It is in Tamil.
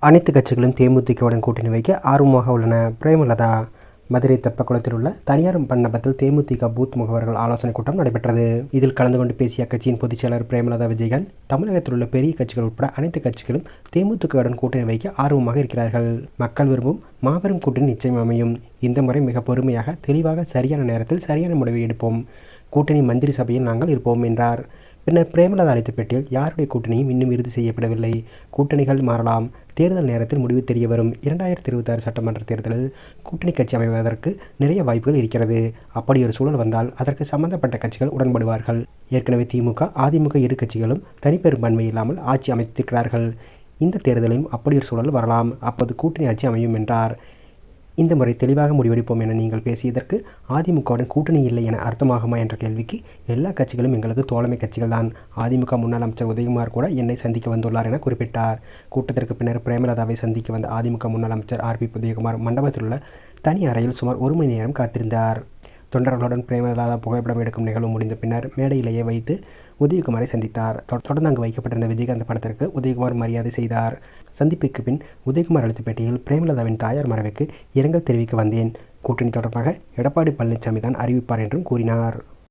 அனைத்து கட்சிகளும் தேமுதிகவுடன் கூட்டணி வைக்க ஆர்வமாக உள்ளன. பிரேமலதா மதுரை தெப்பக்குளத்தில் உள்ள தனியார் மண்டபத்தில் தேமுதிக பூத் முகவர்கள் ஆலோசனைக் கூட்டம் நடைபெற்றது. இதில் கலந்து கொண்டு பேசிய அக்கட்சியின் பொதுச் செயலர் பிரேமலதா விஜயகாந்த், தமிழகத்தில் உள்ள பெரிய கட்சிகள் உட்பட அனைத்து கட்சிகளும் தேமுதிகவுடன் கூட்டணி வைக்க ஆர்வமாக இருக்கிறார்கள். மக்கள் விரும்பும் மாபெரும் கூட்டணி நிச்சயம் அமையும். இந்த முறை மிக பொறுமையாக, தெளிவாக, சரியான நேரத்தில் சரியான முடிவை எடுப்போம். கூட்டணி மந்திரி சபையில் நாங்கள் இருப்போம் என்றார். பின்னர் பிரேமலதா அளித்த பேட்டியில், யாருடைய கூட்டணியும் இன்னும் இறுதி செய்யப்படவில்லை. கூட்டணிகள் மாறலாம். தேர்தல் நேரத்தில் முடிவு தெரிய வரும். 2026 சட்டமன்ற தேர்தலில் கூட்டணி கட்சி அமைவதற்கு நிறைய வாய்ப்புகள் இருக்கிறது. அப்படி ஒரு சூழல் வந்தால் அதற்கு சம்பந்தப்பட்ட கட்சிகள் உடன்படுவார்கள். ஏற்கனவே திமுக, அதிமுக இரு கட்சிகளும் தனிப்பெரும்பான்மை இல்லாமல் ஆட்சி அமைத்திருக்கிறார்கள். இந்த தேர்தலிலும் அப்படி ஒரு சூழல் வரலாம். அப்போது கூட்டணி ஆட்சி அமையும் என்றார். இந்த முறை தெளிவாக முடிவெடுப்போம் என நீங்கள் பேசியதற்கு அதிமுகவுடன் கூட்டணி இல்லை என அர்த்தமாகுமா என்ற கேள்விக்கு, எல்லா கட்சிகளும் எங்களுக்கு தோழமை கட்சிகள் தான். அதிமுக முன்னாள் அமைச்சர் உதயகுமார் கூட என்னை சந்திக்க வந்துள்ளார் என குறிப்பிட்டார். கூட்டத்திற்கு பின்னர் பிரேமலதாவை சந்திக்க வந்த அதிமுக முன்னாள் அமைச்சர் ஆர்.பி. உதயகுமார் மண்டபத்தில் உள்ள தனி அறையில் சுமார் 1 மணி நேரம் காத்திருந்தார். தொண்டர்களுடன் பிரேமலதா புகைப்படம் எடுக்கும் நிகழ்வு முடிந்த பின்னர் மேடையிலேயே வைத்து உதயகுமாரை சந்தித்தார். தொடர்ந்து அங்கு வைக்கப்பட்டிருந்த விஜயகாந்த் படத்திற்கு உதயகுமார் மரியாதை செய்தார். சந்திப்புக்கு பின் உதயகுமார் அளித்த பேட்டியில், பிரேமலதாவின் தாயார் மறைவுக்கு இரங்கல் தெரிவிக்க வந்தேன். கூட்டணி தொடர்பாக எடப்பாடி பழனிசாமி தான் அறிவிப்பார் என்றும் கூறினார்.